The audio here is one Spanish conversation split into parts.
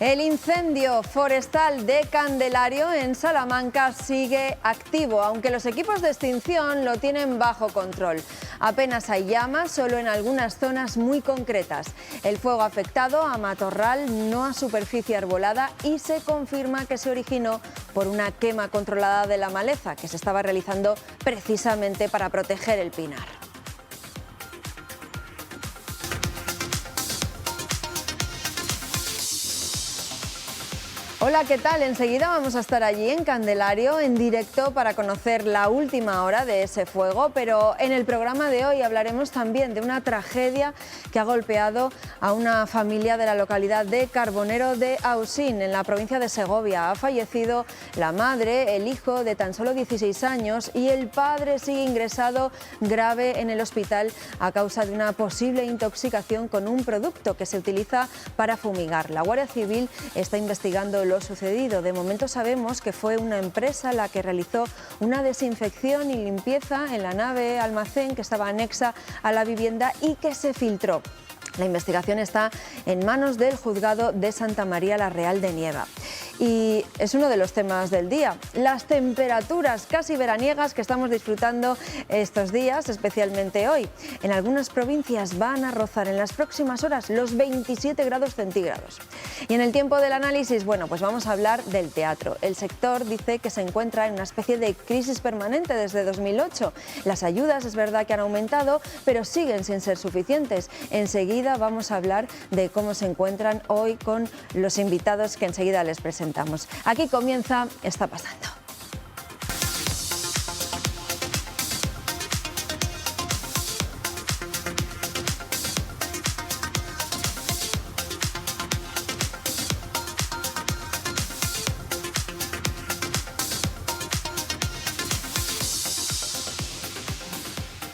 El incendio forestal de Candelario en Salamanca sigue activo, aunque los equipos de extinción lo tienen bajo control. Apenas hay llamas, solo en algunas zonas muy concretas. El fuego ha afectado a matorral, no a superficie arbolada, y se confirma que se originó por una quema controlada de la maleza que se estaba realizando precisamente para proteger el pinar. Hola, ¿qué tal? Enseguida vamos a estar allí en Candelario en directo para conocer la última hora de ese fuego, pero en el programa de hoy hablaremos también de una tragedia que ha golpeado a una familia de la localidad de Carbonero de Ausín, en la provincia de Segovia. Ha fallecido la madre, el hijo de tan solo 16 años y el padre sigue ingresado grave en el hospital a causa de una posible intoxicación con un producto que se utiliza para fumigar. La Guardia Civil está investigando lo sucedido. De momento sabemos que fue una empresa la que realizó una desinfección y limpieza en la nave almacén que estaba anexa a la vivienda y que se filtró. La investigación está en manos del juzgado de Santa María la Real de Nieva. Y es uno de los temas del día, las temperaturas casi veraniegas que estamos disfrutando estos días, especialmente hoy. En algunas provincias van a rozar en las próximas horas los 27 grados centígrados. Y en el tiempo del análisis, bueno, pues vamos a hablar del teatro. El sector dice que se encuentra en una especie de crisis permanente desde 2008. Las ayudas es verdad que han aumentado, pero siguen sin ser suficientes. Enseguida vamos a hablar de cómo se encuentran hoy con los invitados que enseguida les presentamos. Aquí comienza Está Pasando.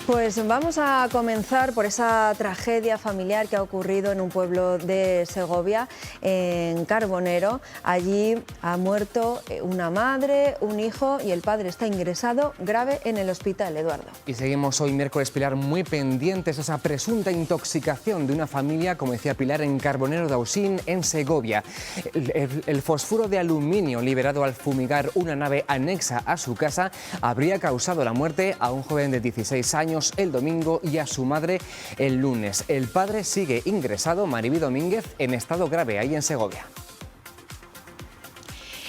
Pues vamos a comenzar por esa tragedia familiar que ha ocurrido en un pueblo de Segovia, en Carbonero. Allí ha muerto una madre, un hijo y el padre está ingresado grave en el hospital, Eduardo. Y seguimos hoy, miércoles, Pilar, muy pendientes a esa presunta intoxicación de una familia, como decía Pilar, en Carbonero de Ausín, en Segovia. El fosfuro de aluminio liberado al fumigar una nave anexa a su casa habría causado la muerte a un joven de 16 años el domingo y a su madre el lunes. El padre sigue ingresado, Maribí Domínguez, en estado grave ahí en Segovia.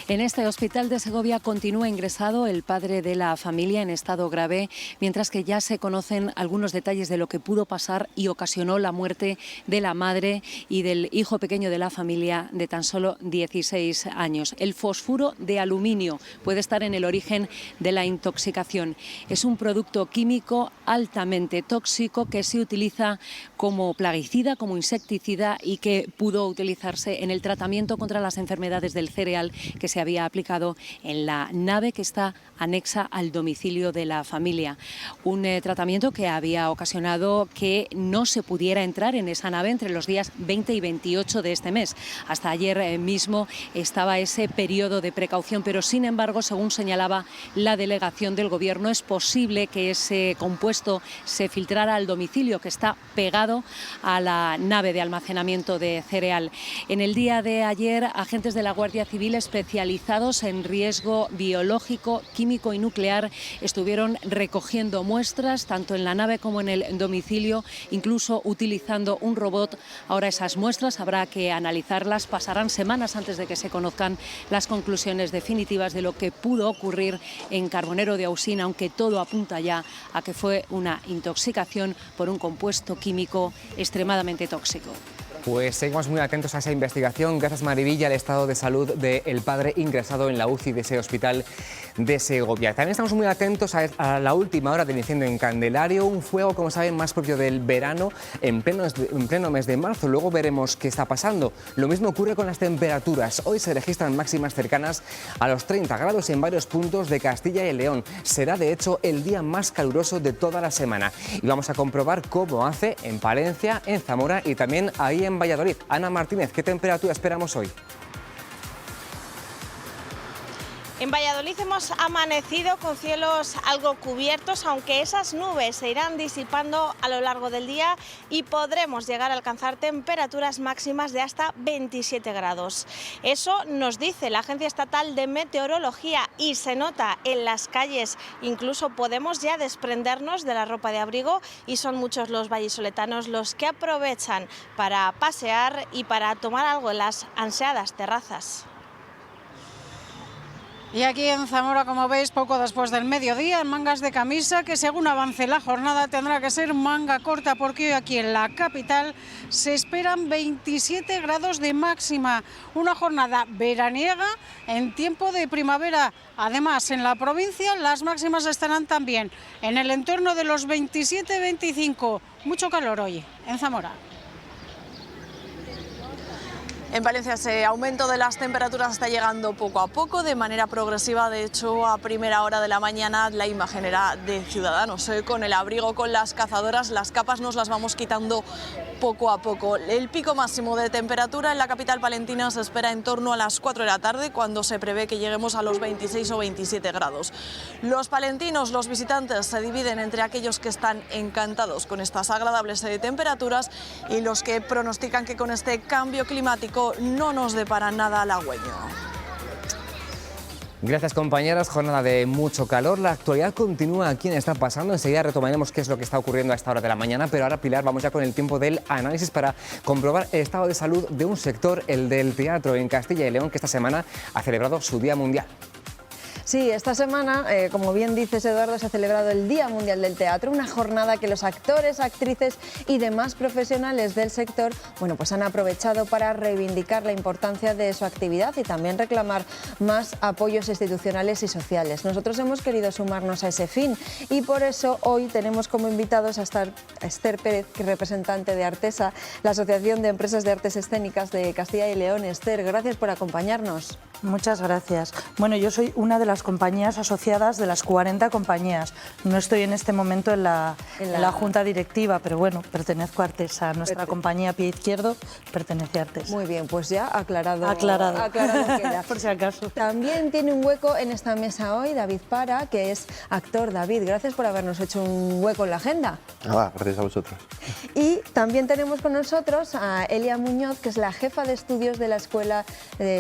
En este hospital de Segovia continúa ingresado el padre de la familia en estado grave, mientras que ya se conocen algunos detalles de lo que pudo pasar y ocasionó la muerte de la madre y del hijo pequeño de la familia de tan solo 16 años. El fosfuro de aluminio puede estar en el origen de la intoxicación. Es un producto químico altamente tóxico que se utiliza como plaguicida, como insecticida y que pudo utilizarse en el tratamiento contra las enfermedades del cereal que se había aplicado en la nave que está anexa al domicilio de la familia. Un tratamiento que había ocasionado que no se pudiera entrar en esa nave entre los días 20 y 28 de este mes. Hasta ayer mismo estaba ese periodo de precaución, pero sin embargo, según señalaba la delegación del Gobierno, es posible que ese compuesto se filtrara al domicilio que está pegado a la nave de almacenamiento de cereal. En el día de ayer, agentes de la Guardia Civil especializados en riesgo biológico, químico y nuclear estuvieron recogiendo muestras tanto en la nave como en el domicilio, incluso utilizando un robot. Ahora esas muestras habrá que analizarlas, pasarán semanas antes de que se conozcan las conclusiones definitivas de lo que pudo ocurrir en Carbonero de Ausín, aunque todo apunta ya a que fue una intoxicación por un compuesto químico extremadamente tóxico. Pues seguimos muy atentos a esa investigación. Gracias, Maribí, al estado de salud del padre ingresado en la UCI de ese hospital de Segovia. También estamos muy atentos a la última hora del incendio en Candelario, un fuego, como saben, más propio del verano en pleno mes de marzo. Luego veremos qué está pasando. Lo mismo ocurre con las temperaturas. Hoy se registran máximas cercanas a los 30 grados en varios puntos de Castilla y León. Será, de hecho, el día más caluroso de toda la semana. Y vamos a comprobar cómo hace en Palencia, en Zamora y también ahí en Valladolid. Ana Martínez, ¿qué temperatura esperamos hoy? En Valladolid hemos amanecido con cielos algo cubiertos, aunque esas nubes se irán disipando a lo largo del día y podremos llegar a alcanzar temperaturas máximas de hasta 27 grados. Eso nos dice la Agencia Estatal de Meteorología y se nota en las calles. Incluso podemos ya desprendernos de la ropa de abrigo y son muchos los vallisoletanos los que aprovechan para pasear y para tomar algo en las ansiadas terrazas. Y aquí en Zamora, como veis, poco después del mediodía, en mangas de camisa, que según avance la jornada tendrá que ser manga corta, porque hoy aquí en la capital se esperan 27 grados de máxima. Una jornada veraniega en tiempo de primavera. Además, en la provincia las máximas estarán también en el entorno de los 27-25. Mucho calor hoy en Zamora. En Valencia ese aumento de las temperaturas está llegando poco a poco, de manera progresiva. De hecho, a primera hora de la mañana la imagen era de ciudadanos con el abrigo, con las cazadoras. Las capas nos las vamos quitando poco a poco. El pico máximo de temperatura en la capital palentina se espera en torno a las 4 de la tarde, cuando se prevé que lleguemos a los 26 o 27 grados. Los palentinos, los visitantes, se dividen entre aquellos que están encantados con estas agradables temperaturas y los que pronostican que con este cambio climático no nos depara nada halagüeño. Gracias, compañeras. Jornada de mucho calor. La actualidad continúa aquí en Está Pasando. Enseguida retomaremos qué es lo que está ocurriendo a esta hora de la mañana. Pero ahora, Pilar, vamos ya con el tiempo del análisis para comprobar el estado de salud de un sector, el del teatro en Castilla y León, que esta semana ha celebrado su Día Mundial. Sí, esta semana, como bien dices, Eduardo, se ha celebrado el Día Mundial del Teatro, una jornada que los actores, actrices y demás profesionales del sector, bueno, pues han aprovechado para reivindicar la importancia de su actividad y también reclamar más apoyos institucionales y sociales. Nosotros hemos querido sumarnos a ese fin y por eso hoy tenemos como invitados a Esther Pérez, que es representante de Artesa, la Asociación de Empresas de Artes Escénicas de Castilla y León. Esther, gracias por acompañarnos. Muchas gracias. Bueno, yo soy una de las compañías asociadas de las 40 compañías. No estoy en este momento en la junta directiva, pero bueno, pertenezco a Artesa. Nuestra compañía Pie Izquierdo pertenece a Artesa. Muy bien, pues ya aclarado queda. Por si acaso. También tiene un hueco en esta mesa hoy David Para, que es actor. David, gracias por habernos hecho un hueco en la agenda. Gracias a vosotros. Y también tenemos con nosotros a Elia Muñoz, que es la jefa de estudios de la Escuela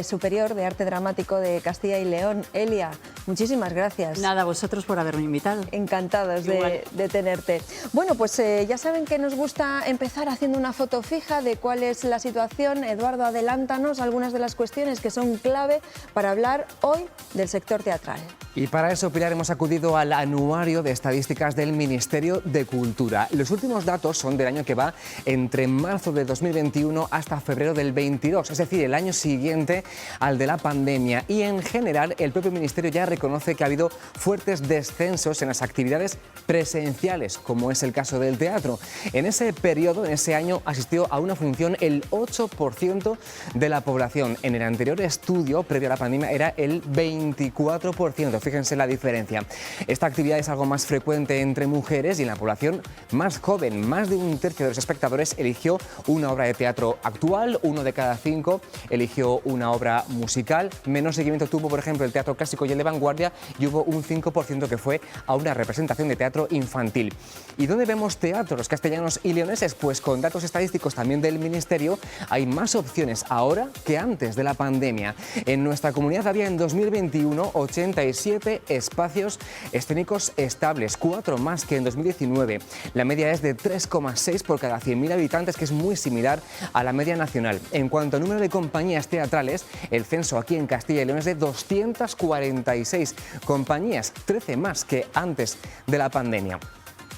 Superior de Arte Dramático de Castilla y León. Elia, muchísimas gracias. Nada, a vosotros por haberme invitado. Encantados de tenerte. Bueno, pues ya saben que nos gusta empezar haciendo una foto fija de cuál es la situación. Eduardo, adelántanos algunas de las cuestiones que son clave para hablar hoy del sector teatral. Y para eso, Pilar, hemos acudido al anuario de estadísticas del Ministerio de Cultura. Los últimos datos son del año que va entre marzo de 2021 hasta febrero del 22, es decir, el año siguiente al de la pandemia. Y en general, el propio Ministerio ya reconoce que ha habido fuertes descensos en las actividades presenciales, como es el caso del teatro. En ese periodo, en ese año, asistió a una función el 8% de la población. En el anterior estudio, previo a la pandemia, era el 24%. Fíjense la diferencia. Esta actividad es algo más frecuente entre mujeres y en la población más joven. Más de un tercio de los espectadores eligió una obra de teatro actual, 1 de cada 5 eligió una obra musical. Menos seguimiento tuvo, por ejemplo, el teatro clásico y el de vanguardia, y hubo un 5% que fue a una representación de teatro infantil. ¿Y dónde vemos teatros castellanos y leoneses? Pues con datos estadísticos también del Ministerio, hay más opciones ahora que antes de la pandemia. En nuestra comunidad había en 2021 87 espacios escénicos estables, 4 más que en 2019. La media es de 3,6 por cada 100.000 habitantes, que es muy similar a la media nacional. En cuanto al número de compañías teatrales, el censo aquí en Castilla y León es de 246 compañías, 13 más que antes de la pandemia.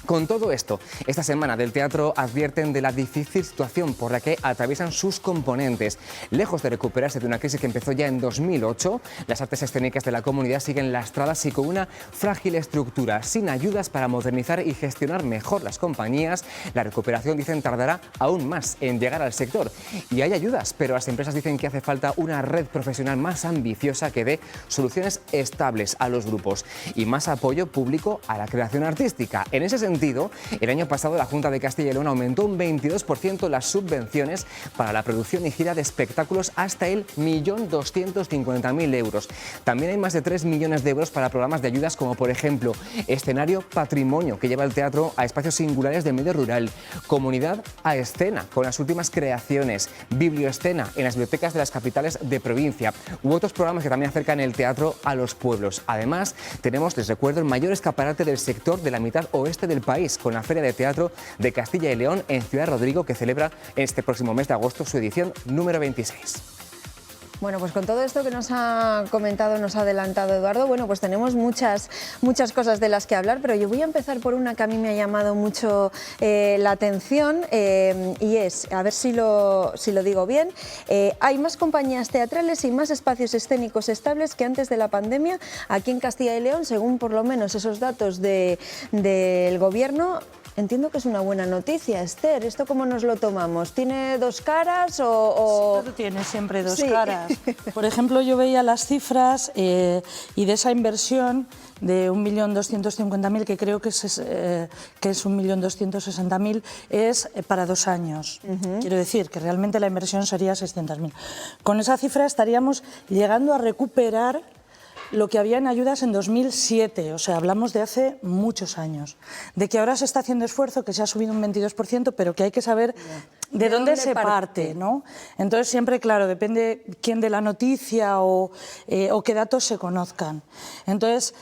Con todo esto, esta semana del teatro advierten de la difícil situación por la que atraviesan sus componentes. Lejos de recuperarse de una crisis que empezó ya en 2008, las artes escénicas de la comunidad siguen lastradas y con una frágil estructura. Sin ayudas para modernizar y gestionar mejor las compañías, la recuperación, dicen, tardará aún más en llegar al sector. Y hay ayudas, pero las empresas dicen que hace falta una red profesional más ambiciosa que dé soluciones estables a los grupos y más apoyo público a la creación artística. En ese sentido, sentido, el año pasado la Junta de Castilla y León aumentó un 22% las subvenciones para la producción y gira de espectáculos hasta el 1.250.000 euros. También hay más de 3 millones de euros para programas de ayudas como, por ejemplo, Escenario Patrimonio, que lleva el teatro a espacios singulares del medio rural, Comunidad a Escena, con las últimas creaciones, Biblioescena en las bibliotecas de las capitales de provincia, u otros programas que también acercan el teatro a los pueblos. Además, tenemos, les recuerdo, el mayor escaparate del sector de la mitad oeste del país, con la Feria de Teatro de Castilla y León en Ciudad Rodrigo, que celebra este próximo mes de agosto su edición número 26. Bueno, pues con todo esto que nos ha comentado, nos ha adelantado Eduardo, bueno, pues tenemos muchas cosas de las que hablar, pero yo voy a empezar por una que a mí me ha llamado mucho la atención y es, a ver si lo digo bien, hay más compañías teatrales y más espacios escénicos estables que antes de la pandemia aquí en Castilla y León, según por lo menos esos datos del Gobierno. Entiendo que es una buena noticia, Esther. ¿Esto cómo nos lo tomamos? ¿Tiene dos caras o...? Todo tiene siempre dos Sí. caras. Por ejemplo, yo veía las cifras y de esa inversión de 1.250.000, que creo que es 1.260.000, es para 2 años. Quiero decir que realmente la inversión sería 600.000. Con esa cifra estaríamos llegando a recuperar lo que había en ayudas en 2007, o sea, hablamos de hace muchos años. De que ahora se está haciendo esfuerzo, que se ha subido un 22%, pero que hay que saber de dónde se parte, ¿no? Entonces siempre, claro, depende quién dé la noticia o qué datos se conozcan. Entonces,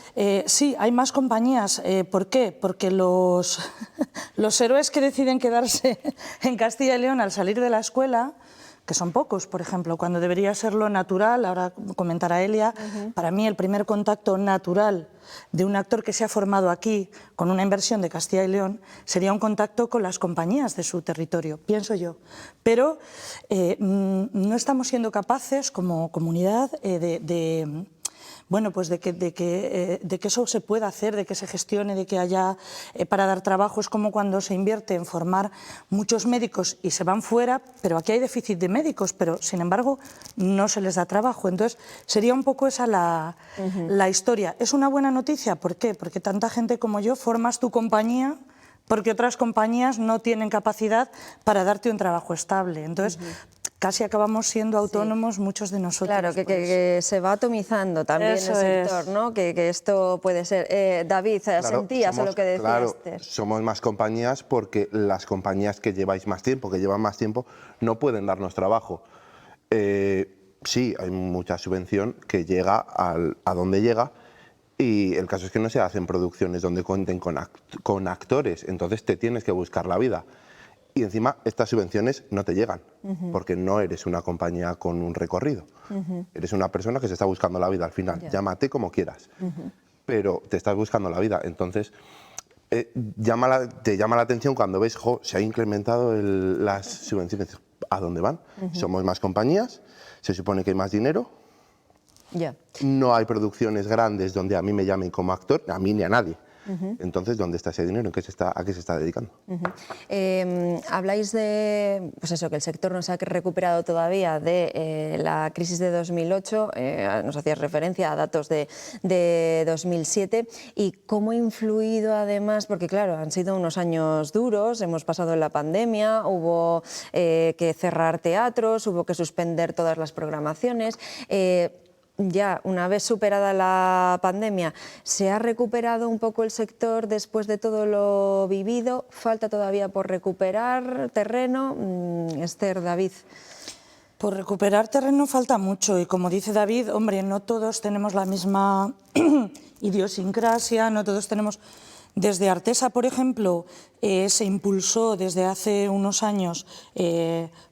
sí, hay más compañías. ¿Por qué? Porque los héroes que deciden quedarse en Castilla y León al salir de la escuela, que son pocos, por ejemplo, cuando debería ser lo natural, ahora comentará Elia, para mí el primer contacto natural de un actor que se ha formado aquí con una inversión de Castilla y León sería un contacto con las compañías de su territorio, pienso yo. Pero no estamos siendo capaces como comunidad bueno, pues de que eso se pueda hacer, de que se gestione, de que haya para dar trabajo. Es como cuando se invierte en formar muchos médicos y se van fuera, pero aquí hay déficit de médicos, pero sin embargo no se les da trabajo. Entonces sería un poco esa la historia. ¿Es una buena noticia? ¿Por qué? Porque tanta gente como yo formas tu compañía porque otras compañías no tienen capacidad para darte un trabajo estable. Entonces, casi acabamos siendo autónomos muchos de nosotros. Claro, que se va atomizando también Eso el sector, ¿no? Que esto puede ser. David, Claro, sentías a lo que decías. Claro, Esther. somos más compañías porque las compañías que lleváis más tiempo, que llevan más tiempo, no pueden darnos trabajo. Sí, hay mucha subvención que llega a donde llega, y el caso es que no se hacen producciones donde cuenten con actores, entonces te tienes que buscar la vida. Y encima estas subvenciones no te llegan, porque no eres una compañía con un recorrido. Eres una persona que se está buscando la vida al final. Llámate como quieras, pero te estás buscando la vida. Entonces te llama la atención cuando ves, se ha incrementado las subvenciones. ¿A dónde van? Somos más compañías, se supone que hay más dinero. No hay producciones grandes donde a mí me llamen como actor, a mí ni a nadie. Entonces, ¿dónde está ese dinero? ¿A qué se está dedicando? Habláis de, pues eso, que el sector no se ha recuperado todavía de la crisis de 2008, nos hacías referencia a datos de 2007, y cómo ha influido además, porque claro, han sido unos años duros, hemos pasado la pandemia, hubo que cerrar teatros, hubo que suspender todas las programaciones. Ya, una vez superada la pandemia, ¿se ha recuperado un poco el sector después de todo lo vivido? ¿Falta todavía por recuperar terreno? Esther, David. Por recuperar terreno falta mucho, y como dice David, hombre, no todos tenemos la misma idiosincrasia, no todos tenemos... Desde Artesa, por ejemplo, se impulsó desde hace unos años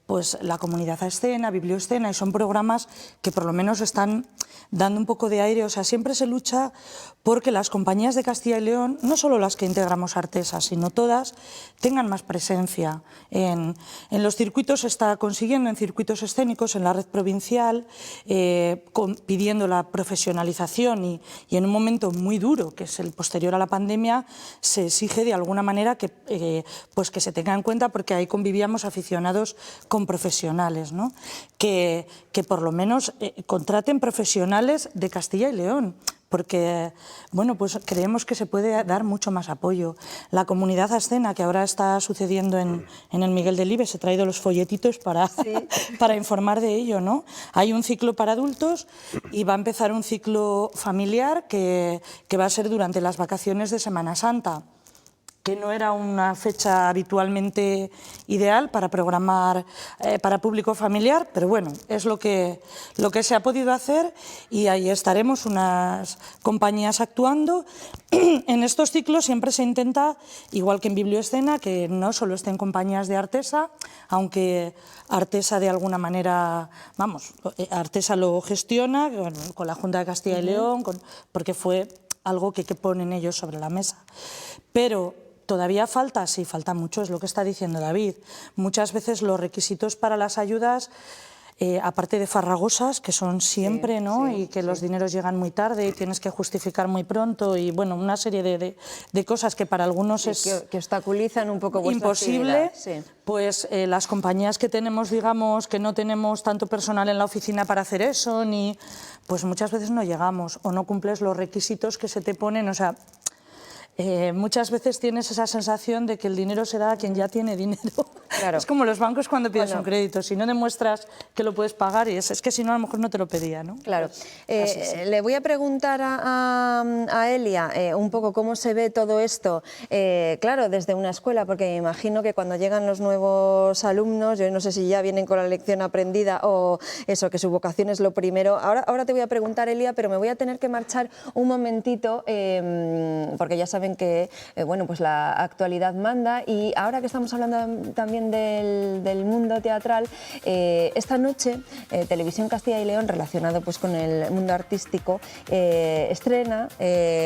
pues la Comunidad a Escena, Biblioescena, y son programas que por lo menos están dando un poco de aire. O sea, siempre se lucha porque las compañías de Castilla y León, no solo las que integramos Artesa, sino todas, tengan más presencia. En los circuitos se está consiguiendo, en circuitos escénicos, en la red provincial, pidiendo la profesionalización, y en un momento muy duro, que es el posterior a la pandemia, se exige de alguna manera pues que se tenga en cuenta, porque ahí convivíamos aficionados con profesionales, ¿no? Que por lo menos contraten profesionales de Castilla y León, porque bueno, pues creemos que se puede dar mucho más apoyo. La comunidad Ascena, que ahora está sucediendo en el Miguel Delibes, he traído los folletitos para, para informar de ello, ¿no? Hay un ciclo para adultos y va a empezar un ciclo familiar que va a ser durante las vacaciones de Semana Santa, que no era una fecha habitualmente ideal para programar para público familiar, pero bueno, es lo que se ha podido hacer y ahí estaremos unas compañías actuando. En estos ciclos siempre se intenta, igual que en Biblioescena, que no solo estén compañías de Artesa, aunque Artesa de alguna manera, vamos, Artesa lo gestiona con la Junta de Castilla y León, porque fue algo que ponen ellos sobre la mesa. Pero todavía falta, sí, falta mucho, es lo que está diciendo David. Muchas veces los requisitos para las ayudas, aparte de farragosas, que son siempre, ¿no? Y que los dineros llegan muy tarde y tienes que justificar muy pronto y, bueno, una serie de cosas que para algunos es que obstaculizan un poco vuestra imposible. actividad. Pues las compañías que tenemos, digamos, que no tenemos tanto personal en la oficina para hacer eso, pues muchas veces no llegamos o no cumples los requisitos que se te ponen, o sea, muchas veces tienes esa sensación de que el dinero se da a quien ya tiene dinero. Claro. Es como los bancos cuando pides un crédito, si no demuestras que lo puedes pagar, y es que si no a lo mejor no te lo pedía, ¿no? Claro. Le voy a preguntar a Elia un poco cómo se ve todo esto, claro, desde una escuela, porque me imagino que cuando llegan los nuevos alumnos, yo no sé si ya vienen con la lección aprendida o eso, que su vocación es lo primero. Ahora te voy a preguntar, Elia, pero me voy a tener que marchar un momentito, porque ya saben que bueno, pues la actualidad manda, y ahora que estamos hablando también del mundo teatral, esta noche Televisión Castilla y León, relacionado pues con el mundo artístico, estrena,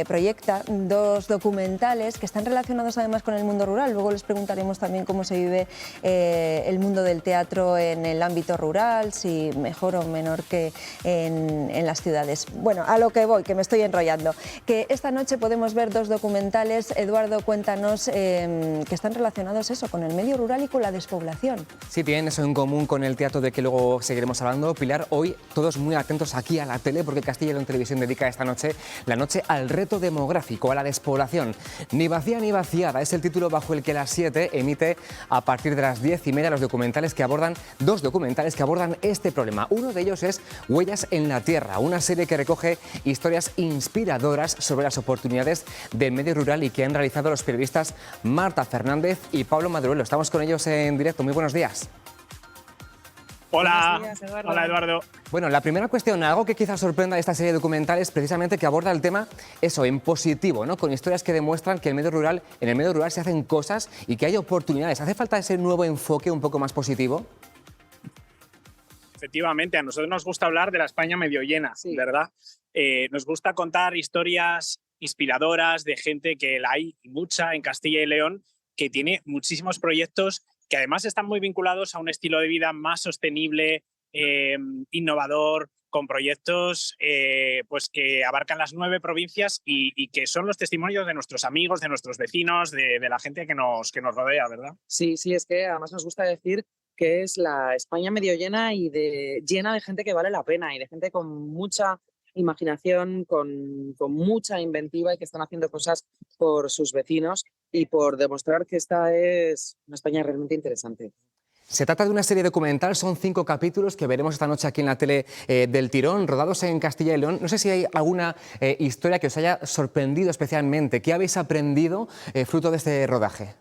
proyecta 2 documentales que están relacionados además con el mundo rural. Luego les preguntaremos también cómo se vive el mundo del teatro en el ámbito rural, si mejor o menor que en las ciudades. Bueno, a lo que voy, que me estoy enrollando, que esta noche podemos ver 2 documentales. Eduardo, cuéntanos, que están relacionados eso, con el medio rural y con la despoblación. Sí, tienen eso en común con el teatro de que luego seguiremos hablando. Pilar, hoy todos muy atentos aquí a la tele, porque Castilla y León Televisión dedica esta noche la noche al reto demográfico, a la despoblación. Ni vacía ni vaciada es el título bajo el que las 7 emite a partir de las 10:30 los documentales que abordan, 2 documentales que abordan este problema. Uno de ellos es Huellas en la Tierra, una serie que recoge historias inspiradoras sobre las oportunidades del medio rural y que han realizado los periodistas Marta Fernández y Pablo Maduruelo. Estamos con ellos en directo. Muy buenos días. Hola. Buenos días, Eduardo. Hola, Eduardo. Bueno, la primera cuestión, algo que quizás sorprenda de esta serie de documentales, precisamente que aborda el tema, eso, en positivo, ¿no? Con historias que demuestran que en el medio rural se hacen cosas y que hay oportunidades. ¿Hace falta ese nuevo enfoque un poco más positivo? Efectivamente, a nosotros nos gusta hablar de la España medio llena, ¿verdad? Nos gusta contar historias inspiradoras de gente, que la hay mucha en Castilla y León, que tiene muchísimos proyectos que además están muy vinculados a un estilo de vida más sostenible, innovador, con proyectos pues que abarcan las 9 provincias y que son los testimonios de nuestros amigos, de nuestros vecinos, de la gente que nos rodea, ¿verdad? Sí, es que además nos gusta decir que es la España medio llena y llena de gente que vale la pena y de gente con mucha imaginación, con mucha inventiva y que están haciendo cosas por sus vecinos y por demostrar que esta es una España realmente interesante. Se trata de una serie documental, son 5 capítulos que veremos esta noche aquí en la tele del Tirón, rodados en Castilla y León. No sé si hay alguna historia que os haya sorprendido especialmente. ¿Qué habéis aprendido fruto de este rodaje?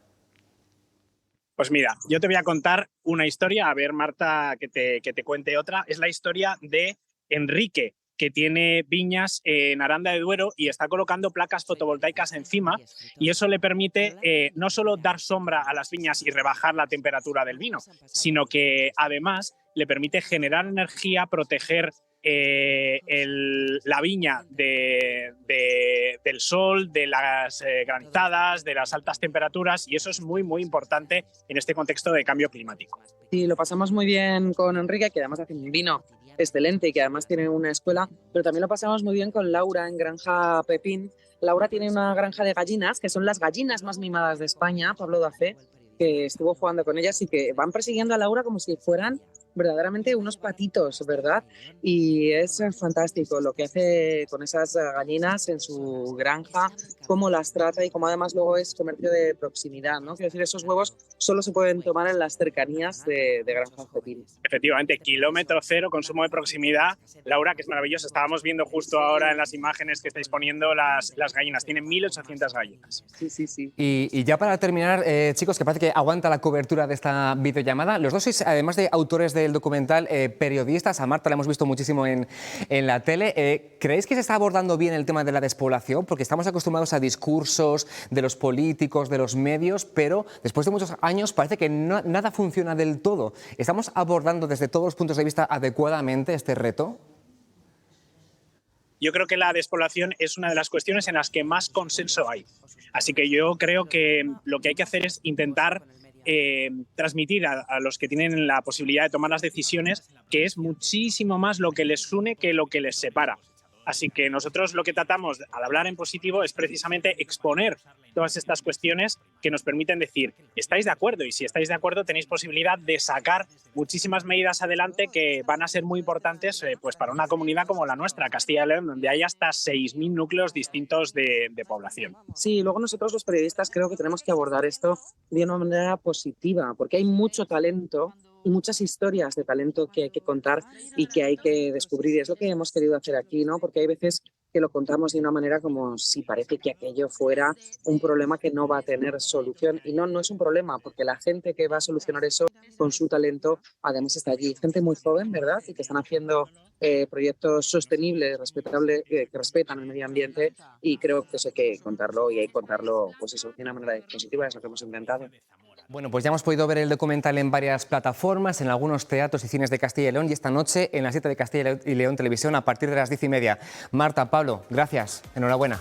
Pues mira, yo te voy a contar una historia, a ver Marta que te cuente otra. Es la historia de Enrique, que tiene viñas en Aranda de Duero y está colocando placas fotovoltaicas encima, y eso le permite no solo dar sombra a las viñas y rebajar la temperatura del vino, sino que además le permite generar energía, proteger la viña del sol, de las granizadas, de las altas temperaturas, y eso es muy, muy importante en este contexto de cambio climático. Sí, lo pasamos muy bien con Enrique, que además hace un vino excelente y que además tiene una escuela, pero también lo pasamos muy bien con Laura en Granja Pepín. Laura tiene una granja de gallinas, que son las gallinas más mimadas de España, Pablo Dafé, que estuvo jugando con ellas y que van persiguiendo a Laura como si fueran verdaderamente unos patitos, ¿verdad? Y es fantástico lo que hace con esas gallinas en su granja, cómo las trata y cómo además luego es comercio de proximidad, ¿no? Quiero decir, esos huevos solo se pueden tomar en las cercanías de Granja Cepín. Efectivamente, kilómetro cero, consumo de proximidad. Laura, que es maravilloso, estábamos viendo justo ahora en las imágenes que estáis poniendo las gallinas. Tienen 1.800 gallinas. Sí, sí, sí. Y ya para terminar, chicos, que parece que aguanta la cobertura de esta videollamada, los dos sois, además de autores del documental, periodistas. A Marta la hemos visto muchísimo en la tele. ¿Creéis que se está abordando bien el tema de la despoblación? Porque estamos acostumbrados a discursos de los políticos, de los medios, pero después de muchos años parece que nada funciona del todo. ¿Estamos abordando desde todos los puntos de vista adecuadamente este reto? Yo creo que la despoblación es una de las cuestiones en las que más consenso hay. Así que yo creo que lo que hay que hacer es intentar transmitir a los que tienen la posibilidad de tomar las decisiones que es muchísimo más lo que les une que lo que les separa. Así que nosotros lo que tratamos al hablar en positivo es precisamente exponer todas estas cuestiones que nos permiten decir, ¿estáis de acuerdo? Y si estáis de acuerdo tenéis posibilidad de sacar muchísimas medidas adelante que van a ser muy importantes pues para una comunidad como la nuestra, Castilla y León, donde hay hasta 6.000 núcleos distintos de población. Sí, luego nosotros los periodistas creo que tenemos que abordar esto de una manera positiva, porque hay mucho talento y muchas historias de talento que hay que contar y que hay que descubrir. Y es lo que hemos querido hacer aquí, ¿no? Porque hay veces que lo contamos de una manera como si parece que aquello fuera un problema que no va a tener solución. Y no es un problema, porque la gente que va a solucionar eso con su talento, además está allí. Gente muy joven, ¿verdad? Y que están haciendo proyectos sostenibles, respetables, que respetan el medio ambiente, y creo que eso hay que contarlo, y hay que contarlo pues eso, de una manera positiva, es lo que hemos intentado. Bueno, pues ya hemos podido ver el documental en varias plataformas, en algunos teatros y cines de Castilla y León, y esta noche en la 7 de Castilla y León Televisión a partir de las 10:30. Marta, Pablo, gracias, enhorabuena.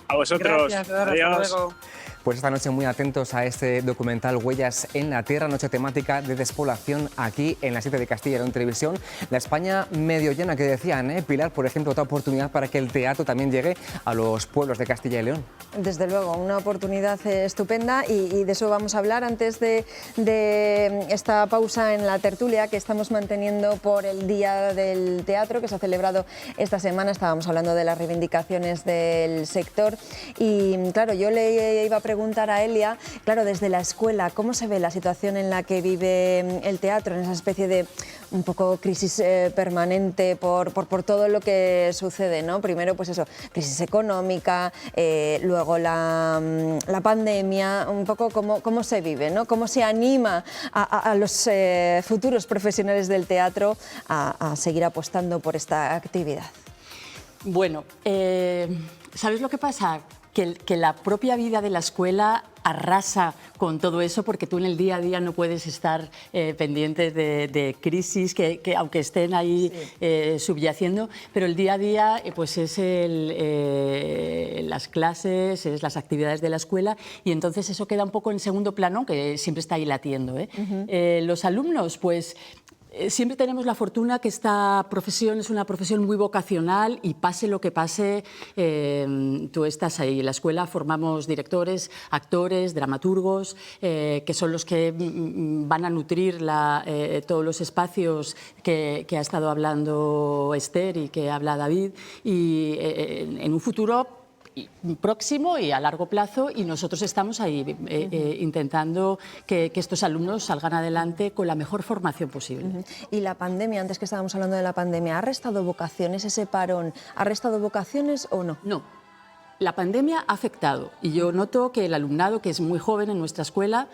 A vosotros. Gracias, adiós. hasta luego. Pues esta noche muy atentos a este documental Huellas en la Tierra, noche temática de despoblación aquí en la 7 de Castilla y León Televisión. La España medio llena que decían, Pilar, por ejemplo, otra oportunidad para que el teatro también llegue a los pueblos de Castilla y León. Desde luego, una oportunidad estupenda y de eso vamos a hablar antes de esta pausa en la tertulia que estamos manteniendo por el Día del Teatro que se ha celebrado esta semana. Estábamos hablando de las reivindicaciones del sector y claro, yo le iba a preguntar a Elia, claro, desde la escuela, ¿cómo se ve la situación en la que vive el teatro, en esa especie de un poco crisis permanente por todo lo que sucede, ¿no? Primero, pues eso, crisis económica, luego la pandemia, un poco cómo se vive, ¿no? Cómo se anima a los futuros profesionales del teatro a seguir apostando por esta actividad. Bueno, ¿sabes lo que pasa? Que la propia vida de la escuela arrasa con todo eso porque tú en el día a día no puedes estar pendiente de crisis que aunque estén ahí subyaciendo, pero el día a día pues es las clases, es las actividades de la escuela y entonces eso queda un poco en segundo plano, que siempre está ahí latiendo. Los alumnos, pues siempre tenemos la fortuna que esta profesión es una profesión muy vocacional y pase lo que pase, tú estás ahí. En la escuela formamos directores, actores, dramaturgos, que son los que van a nutrir todos los espacios que ha estado hablando Esther y que habla David. Y en un futuro próximo y a largo plazo, y nosotros estamos ahí intentando que estos alumnos salgan adelante con la mejor formación posible. Y la pandemia, antes que estábamos hablando de la pandemia, ¿ha restado vocaciones ese parón? ¿Ha restado vocaciones o no? No, la pandemia ha afectado y yo noto que el alumnado, que es muy joven en nuestra escuela,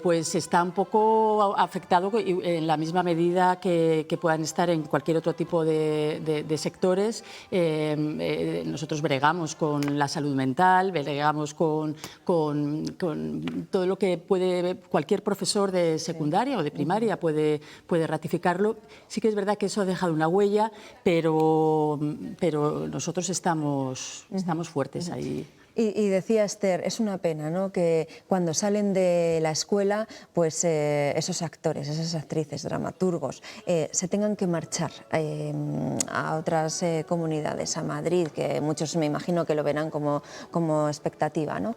pues está un poco afectado en la misma medida que puedan estar en cualquier otro tipo de sectores. Nosotros bregamos con la salud mental, bregamos con todo lo que puede cualquier profesor de secundaria o de primaria puede ratificarlo. Sí que es verdad que eso ha dejado una huella, pero nosotros estamos fuertes ahí. Y decía Esther, es una pena, ¿no?, que cuando salen de la escuela, pues esos actores, esas actrices, dramaturgos, se tengan que marchar a otras comunidades, a Madrid, que muchos me imagino que lo verán como expectativa, ¿no?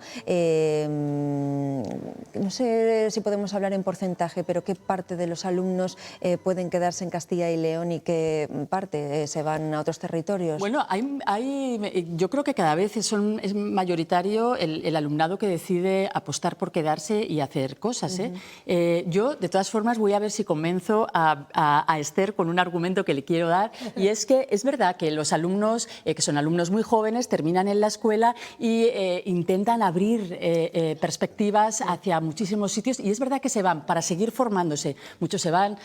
No sé si podemos hablar en porcentaje, pero ¿qué parte de los alumnos pueden quedarse en Castilla y León y qué parte se van a otros territorios? Bueno, yo creo que cada vez es mayoritario el alumnado que decide apostar por quedarse y hacer cosas. Yo, de todas formas, voy a ver si convenzo a Esther con un argumento que le quiero dar, y es que es verdad que los alumnos, que son alumnos muy jóvenes, terminan en la escuela y intentan abrir perspectivas hacia muchísimos sitios, y es verdad que se van para seguir formándose. Muchos se van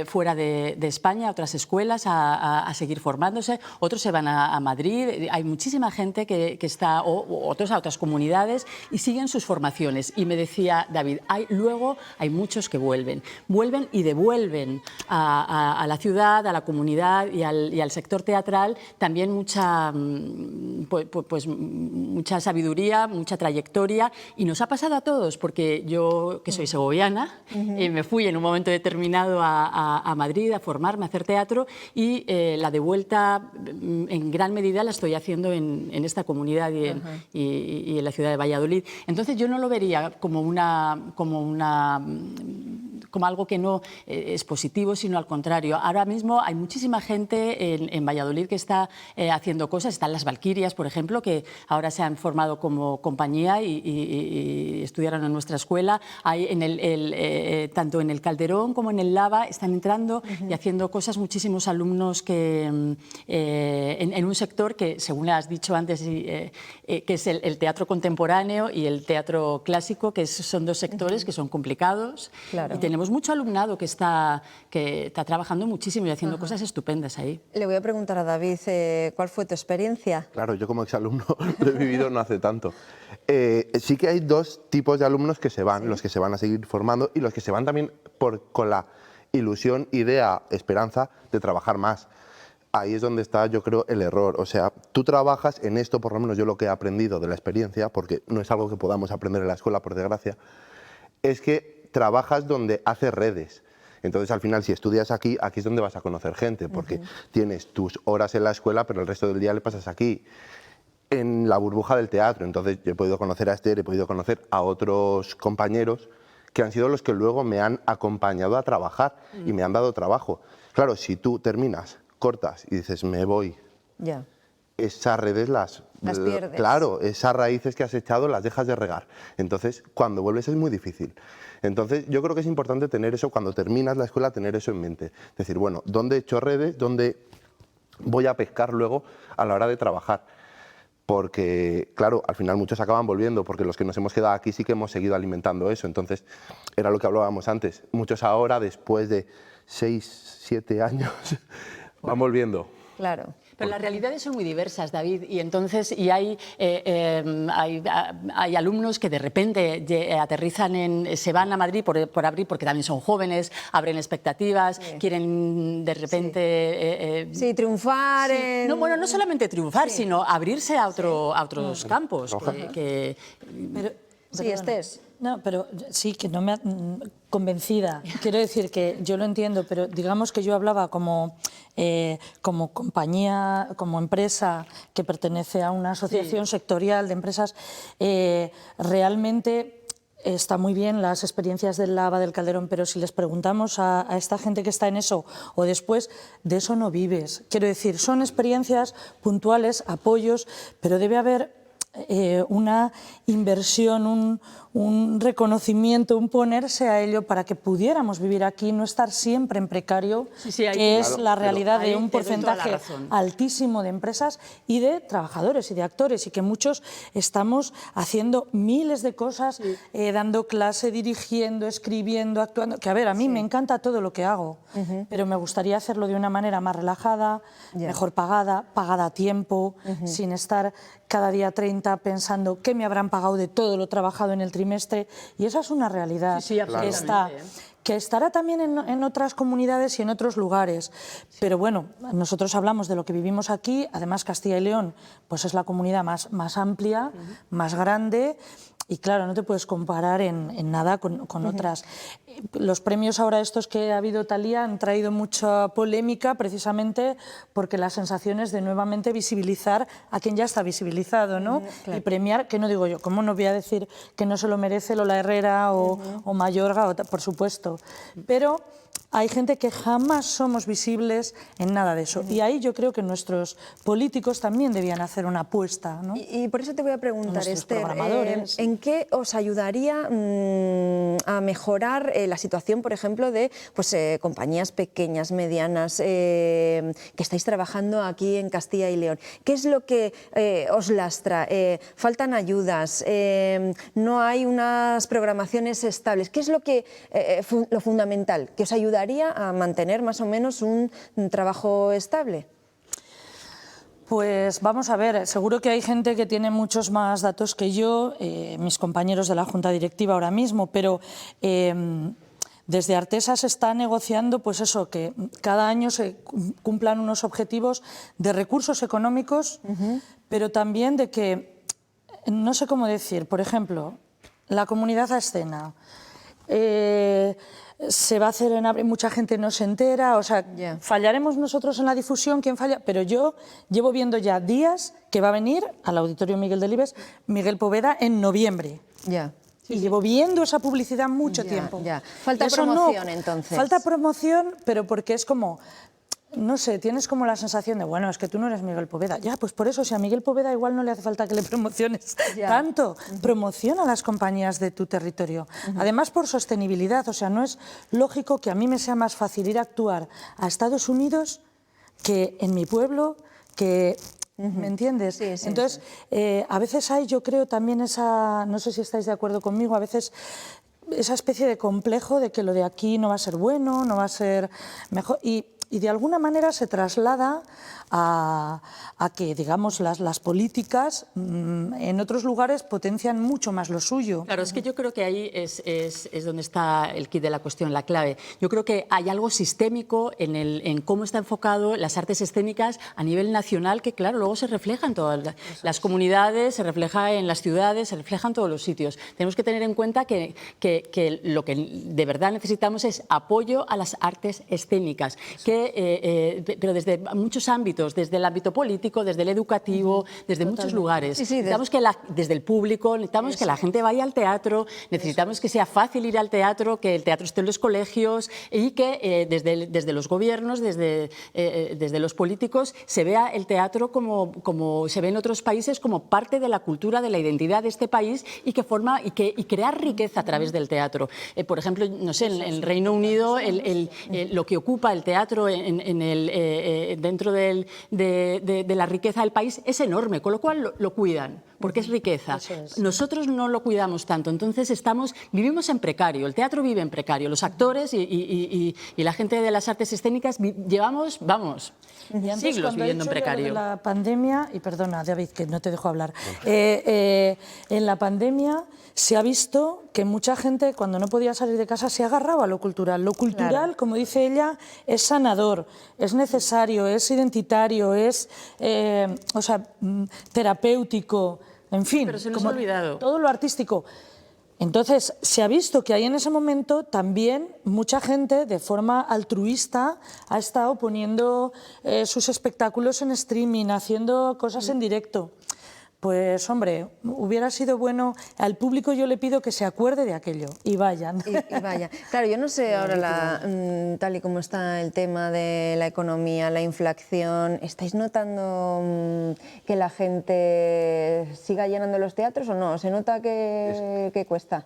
fuera de España, a otras escuelas, a seguir formándose, otros se van a Madrid. Hay muchísima gente que está, o otros a otras comunidades, y siguen sus formaciones. Y me decía David, luego hay muchos que vuelven y devuelven a la ciudad, a la comunidad y al sector teatral también mucha sabiduría, mucha trayectoria, y nos ha pasado a todos, porque yo, que soy segoviana, me fui en un momento determinado a Madrid a formarme, a hacer teatro, y la de vuelta en gran medida la estoy haciendo en esta comunidad y en la ciudad de Valladolid. Entonces yo no lo vería como algo que no es positivo, sino al contrario. Ahora mismo hay muchísima gente en Valladolid que está haciendo cosas. Están las Valquirias, por ejemplo, que ahora se han formado como compañía y estudiaron en nuestra escuela. Hay tanto en el Calderón como en el Lava están entrando y haciendo cosas muchísimos alumnos que en un sector que, según has dicho antes, que es el teatro contemporáneo y el teatro clásico, que son dos sectores que son complicados. Claro. Y tenemos mucho alumnado que está trabajando muchísimo y haciendo cosas estupendas ahí. Le voy a preguntar a David, ¿cuál fue tu experiencia? Claro, yo como exalumno lo he vivido no hace tanto. Sí que hay dos tipos de alumnos que se van, los que se van a seguir formando y los que se van también con la ilusión, idea, esperanza de trabajar más. Ahí es donde está, yo creo, el error. O sea, tú trabajas en esto, por lo menos yo lo que he aprendido de la experiencia, porque no es algo que podamos aprender en la escuela, por desgracia, es que trabajas donde haces redes. Entonces, al final, si estudias aquí es donde vas a conocer gente, porque tienes tus horas en la escuela, pero el resto del día le pasas aquí. En la burbuja del teatro, entonces yo he podido conocer a Esther, he podido conocer a otros compañeros que han sido los que luego me han acompañado a trabajar y me han dado trabajo. Claro, si tú terminas, cortas y dices, me voy, esas redes las pierdes. Claro, esas raíces que has echado las dejas de regar. Entonces, cuando vuelves es muy difícil. Entonces, yo creo que es importante tener eso, cuando terminas la escuela, tener eso en mente. Decir, bueno, ¿dónde he hecho redes? ¿Dónde voy a pescar luego a la hora de trabajar? Porque, claro, al final muchos acaban volviendo, porque los que nos hemos quedado aquí sí que hemos seguido alimentando eso. Entonces, era lo que hablábamos antes. Muchos ahora, después de 6, 7 años, van volviendo. Claro. Pero las realidades son muy diversas, David, y entonces hay alumnos que de repente aterrizan se van a Madrid por abrir, porque también son jóvenes, abren expectativas, quieren de repente... triunfar. No, bueno, no solamente triunfar, sino abrirse a otros campos. Sí, Estés. No, pero sí, que no me ha convencida. Quiero decir que yo lo entiendo, pero digamos que yo hablaba como compañía, como empresa que pertenece a una asociación sectorial de empresas, realmente está muy bien las experiencias del Lava, del Calderón, pero si les preguntamos a esta gente que está en eso o después, de eso no vives. Quiero decir, son experiencias puntuales, apoyos, pero debe haber una inversión, un reconocimiento, un ponerse a ello para que pudiéramos vivir aquí, no estar siempre en precario, que es la realidad de un porcentaje altísimo de empresas y de trabajadores y de actores, y que muchos estamos haciendo miles de cosas, dando clase, dirigiendo, escribiendo, actuando, que a ver, a mí me encanta todo lo que hago, pero me gustaría hacerlo de una manera más relajada, mejor pagada a tiempo, sin estar cada día 30 pensando qué me habrán pagado de todo lo trabajado en el trimestre, y esa es una realidad que estará también en otras comunidades y en otros lugares. Pero bueno, nosotros hablamos de lo que vivimos aquí, además Castilla y León pues es la comunidad más amplia, más grande. Y claro, no te puedes comparar en nada con otras. Los premios ahora estos que ha habido Thalía han traído mucha polémica precisamente porque la sensación es de nuevamente visibilizar a quien ya está visibilizado, ¿no? Claro. Y premiar, que no digo yo, ¿cómo no voy a decir que no se lo merece Lola Herrera o Mayorga? Por supuesto. Pero hay gente que jamás somos visibles en nada de eso. Y ahí yo creo que nuestros políticos también debían hacer una apuesta, ¿no? Y por eso te voy a preguntar, Esther, programadores. ¿en qué os ayudaría a mejorar la situación, por ejemplo, de compañías pequeñas, medianas, que estáis trabajando aquí en Castilla y León? ¿Qué es lo que os lastra? ¿Faltan ayudas? ¿No hay unas programaciones estables? ¿Qué es lo fundamental que os ayudaría a mantener más o menos un trabajo estable? Pues vamos a ver, seguro que hay gente que tiene muchos más datos que yo, mis compañeros de la Junta Directiva ahora mismo, pero desde Artesa se está negociando pues eso, que cada año se cumplan unos objetivos de recursos económicos, pero también de que, no sé cómo decir, por ejemplo, la comunidad a escena, se va a hacer en abril, mucha gente no se entera, o sea, fallaremos nosotros en la difusión, ¿quién falla? Pero yo llevo viendo ya días que va a venir al Auditorio Miguel Delibes Miguel Poveda en noviembre. Y llevo viendo esa publicidad mucho tiempo. Falta promoción, entonces. Falta promoción, pero porque es como... No sé, tienes como la sensación de, bueno, es que tú no eres Miguel Poveda. Ya, pues por eso, si a Miguel Poveda igual no le hace falta que le promociones tanto. Promociona a las compañías de tu territorio. Además, por sostenibilidad, o sea, no es lógico que a mí me sea más fácil ir a actuar a Estados Unidos que en mi pueblo, que... ¿Me entiendes? Sí, sí, entonces, a veces hay, yo creo, también esa... No sé si estáis de acuerdo conmigo, a veces... esa especie de complejo de que lo de aquí no va a ser bueno, no va a ser mejor... Y de alguna manera se traslada a que, digamos, las políticas en otros lugares potencian mucho más lo suyo. Claro, es que yo creo que ahí es donde está el quid de la cuestión, la clave. Yo creo que hay algo sistémico en cómo está enfocado las artes escénicas a nivel nacional que, claro, luego se refleja en todas las comunidades, se refleja en las ciudades, se refleja en todos los sitios. Tenemos que tener en cuenta que lo que de verdad necesitamos es apoyo a las artes escénicas, pero desde muchos ámbitos, desde el ámbito político, desde el educativo, desde muchos lugares. Necesitamos que desde el público, necesitamos que la gente vaya al teatro, necesitamos que sea fácil ir al teatro, que el teatro esté en los colegios y que desde los gobiernos, desde los políticos, se vea el teatro como se ve en otros países, como parte de la cultura, de la identidad de este país y crear riqueza a través del teatro. Por ejemplo, no sé, en el Reino Unido lo que ocupa el teatro dentro de la riqueza del país es enorme, con lo cual lo cuidan, porque es riqueza. Nosotros no lo cuidamos tanto, entonces vivimos en precario, el teatro vive en precario, los actores y la gente de las artes escénicas llevamos, siglos viviendo en precario. En la pandemia, y perdona David que no te dejo hablar, en la pandemia se ha visto que mucha gente cuando no podía salir de casa se agarraba a lo cultural. Lo cultural, como dice ella, es sanador, es necesario, es identitario, es terapéutico, en fin, pero se nos ha olvidado. Todo lo artístico. Entonces, se ha visto que ahí en ese momento también mucha gente de forma altruista ha estado poniendo sus espectáculos en streaming, haciendo cosas en directo. Pues, hombre, hubiera sido bueno, al público yo le pido que se acuerde de aquello y vayan. Y vayan. Claro, yo no sé ahora, tal y como está el tema de la economía, la inflación, ¿estáis notando que la gente siga llenando los teatros o no? ¿Se nota que cuesta?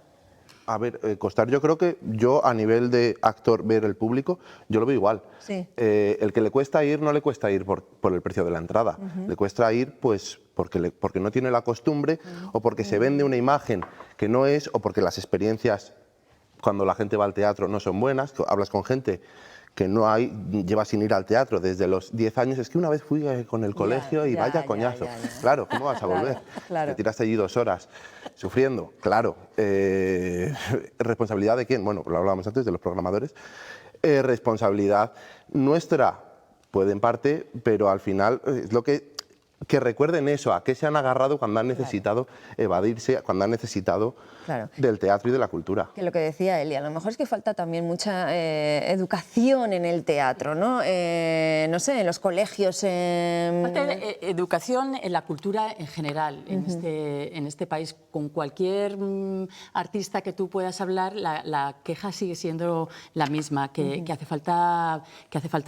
A ver, costar, yo creo que yo a nivel de actor ver el público, yo lo veo igual. Sí. El que le cuesta ir no le cuesta ir por el precio de la entrada, le cuesta ir pues porque no tiene la costumbre o porque se vende una imagen que no es o porque las experiencias cuando la gente va al teatro no son buenas. Hablas con gente que no hay, lleva sin ir al teatro desde los 10 años, es que una vez fui con el colegio y vaya coñazo. Claro, ¿cómo vas a volver? Claro. Te tiraste allí 2 horas sufriendo, claro. ¿Responsabilidad de quién? Bueno, pues lo hablábamos antes, de los programadores. Responsabilidad nuestra, puede en parte, pero al final es lo que recuerden eso, a qué se han agarrado cuando han necesitado evadirse, cuando han necesitado del teatro y de la cultura. Que lo que decía Eli, a lo mejor es que falta también mucha educación en el teatro, ¿no? No sé, en los colegios. Falta educación en la cultura en general, en este país. Con cualquier artista que tú puedas hablar, la queja sigue siendo la misma, que hace falta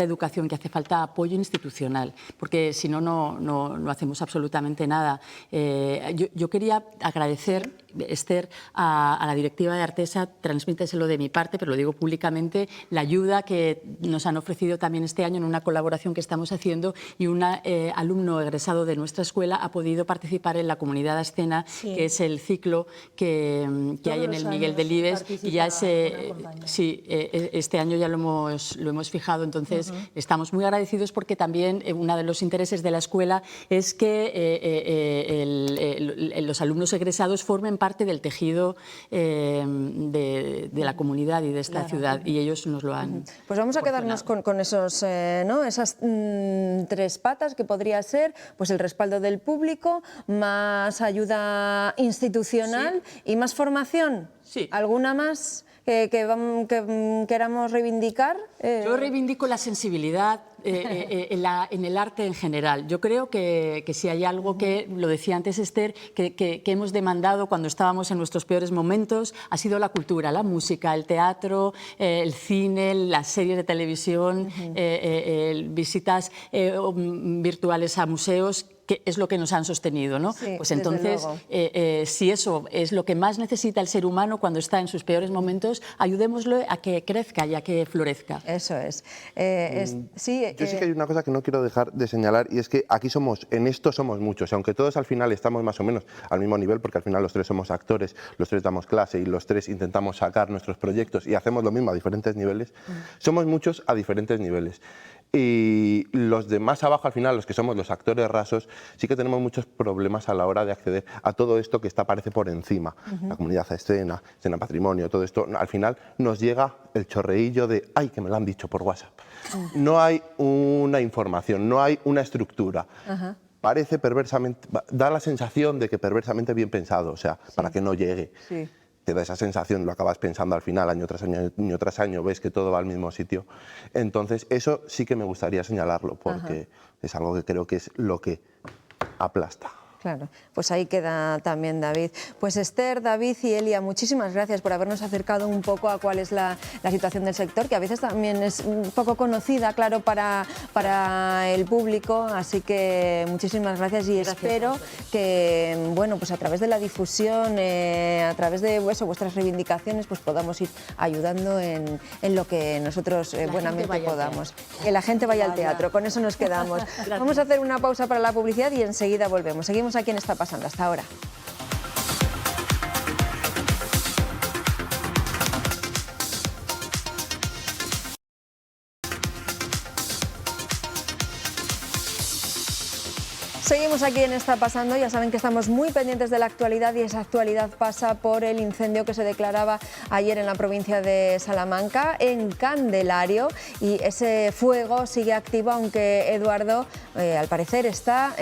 educación, que hace falta apoyo institucional, porque si no, no hacemos absolutamente nada. Yo quería agradecer, Esther, a la directiva de Artesa, transmíteselo de mi parte, pero lo digo públicamente, la ayuda que nos han ofrecido también este año en una colaboración que estamos haciendo, y un alumno egresado de nuestra escuela ha podido participar en la Comunidad a Escena, que es el ciclo que hay en el Miguel Delibes, y ya este año ya lo hemos fijado. Entonces estamos muy agradecidos, porque también uno de los intereses de la escuela es que los alumnos egresados formen parte del tejido de la comunidad y de esta ciudad, y ellos nos lo han... Pues vamos a quedarnos con esos, ¿no? Esas 3 patas, que podría ser pues el respaldo del público, más ayuda institucional y más formación. ¿Alguna más que queramos reivindicar? Yo reivindico la sensibilidad en el arte en general. Yo creo que si hay algo que, lo decía antes Esther, que hemos demandado cuando estábamos en nuestros peores momentos, ha sido la cultura, la música, el teatro, el cine, las series de televisión, visitas virtuales a museos, que es lo que nos han sostenido, ¿no? Sí, pues entonces, si eso es lo que más necesita el ser humano cuando está en sus peores momentos, ayudémoslo a que crezca y a que florezca. Eso es. Yo sí que hay una cosa que no quiero dejar de señalar, y es que aquí en esto somos muchos, y aunque todos al final estamos más o menos al mismo nivel, porque al final los 3 somos actores, los 3 damos clase y los 3 intentamos sacar nuestros proyectos y hacemos lo mismo a diferentes niveles, somos muchos a diferentes niveles. Y los de más abajo, al final, los que somos los actores rasos, sí que tenemos muchos problemas a la hora de acceder a todo esto que aparece por encima. La Comunidad a Escena, Escena Patrimonio, todo esto, al final nos llega el chorreillo de ¡ay, que me lo han dicho por WhatsApp! No hay una información, no hay una estructura. Parece perversamente, da la sensación de que perversamente bien pensado, o sea, para que no llegue. Te da esa sensación, lo acabas pensando al final, año tras año, ves que todo va al mismo sitio. Entonces, eso sí que me gustaría señalarlo, porque es algo que creo que es lo que aplasta. Claro, pues ahí queda también David. Pues Esther, David y Elia, muchísimas gracias por habernos acercado un poco a cuál es la situación del sector, que a veces también es un poco conocida, claro, para el público, así que muchísimas gracias, y espero que, bueno, pues a través de la difusión, a través de vuestras reivindicaciones, pues podamos ir ayudando en lo que nosotros buenamente podamos. Que la gente vaya al teatro, con eso nos quedamos. Vamos a hacer una pausa para la publicidad y enseguida volvemos. Seguimos aquí en Está Pasando. Hasta ahora. Seguimos aquí en Está Pasando. Ya saben que estamos muy pendientes de la actualidad, y esa actualidad pasa por el incendio que se declaraba ayer en la provincia de Salamanca, en Candelario, y ese fuego sigue activo, aunque Eduardo, al parecer, está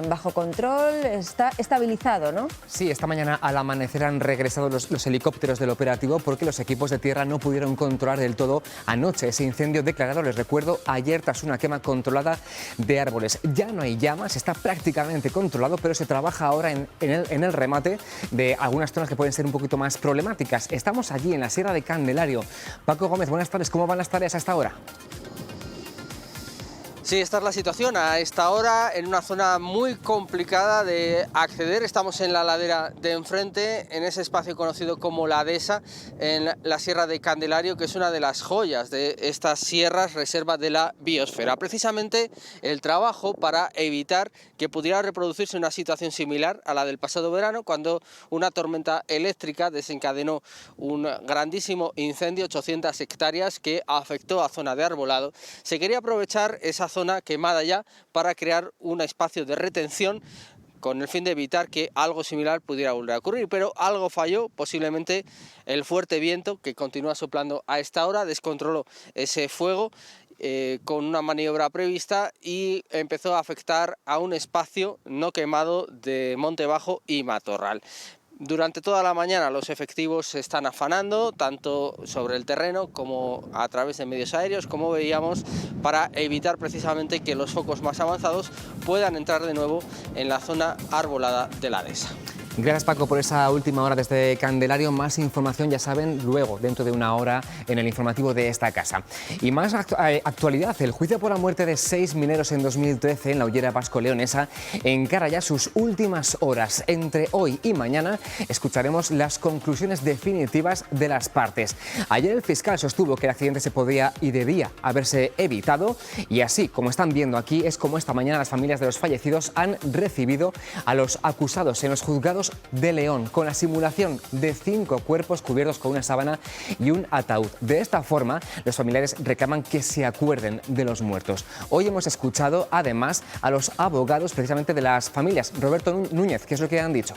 bajo control, está estabilizado, ¿no? Sí, esta mañana al amanecer han regresado los helicópteros del operativo, porque los equipos de tierra no pudieron controlar del todo anoche ese incendio declarado, les recuerdo, ayer tras una quema controlada de árboles. Ya no hay llamas, está prácticamente controlado, pero se trabaja ahora en el remate de algunas zonas que pueden ser un poquito más problemáticas. Estamos allí en la Sierra de Candelario. Paco Gómez, buenas tardes. ¿Cómo van las tareas hasta ahora? Sí, esta es la situación a esta hora, en una zona muy complicada de acceder. Estamos en la ladera de enfrente, en ese espacio conocido como la Dehesa, en la Sierra de Candelario, que es una de las joyas de estas sierras, reserva de la biosfera. Precisamente el trabajo para evitar que pudiera reproducirse una situación similar a la del pasado verano, cuando una tormenta eléctrica desencadenó un grandísimo incendio, 800 hectáreas, que afectó a zona de arbolado. Se quería aprovechar esa zona quemada ya para crear un espacio de retención con el fin de evitar que algo similar pudiera volver a ocurrir, pero algo falló, posiblemente el fuerte viento que continúa soplando a esta hora descontroló ese fuego con una maniobra prevista y empezó a afectar a un espacio no quemado de Monte Bajo y Matorral. Durante toda la mañana los efectivos se están afanando, tanto sobre el terreno como a través de medios aéreos, como veíamos, para evitar precisamente que los focos más avanzados puedan entrar de nuevo en la zona arbolada de la Dehesa. Gracias, Paco, por esa última hora desde Candelario. Más información, ya saben, luego, dentro de una hora, en el informativo de esta casa. Y más actualidad, el juicio por la muerte de 6 mineros en 2013 en la Hoguera Vasco-Leonesa encara ya sus últimas horas. Entre hoy y mañana escucharemos las conclusiones definitivas de las partes. Ayer el fiscal sostuvo que el accidente se podía y debía haberse evitado, y así, como están viendo aquí, es como esta mañana las familias de los fallecidos han recibido a los acusados en los juzgados de León, con la simulación de 5 cuerpos cubiertos con una sábana y un ataúd. De esta forma, los familiares reclaman que se acuerden de los muertos. Hoy hemos escuchado, además, a los abogados precisamente de las familias. Roberto Núñez, ¿qué es lo que han dicho?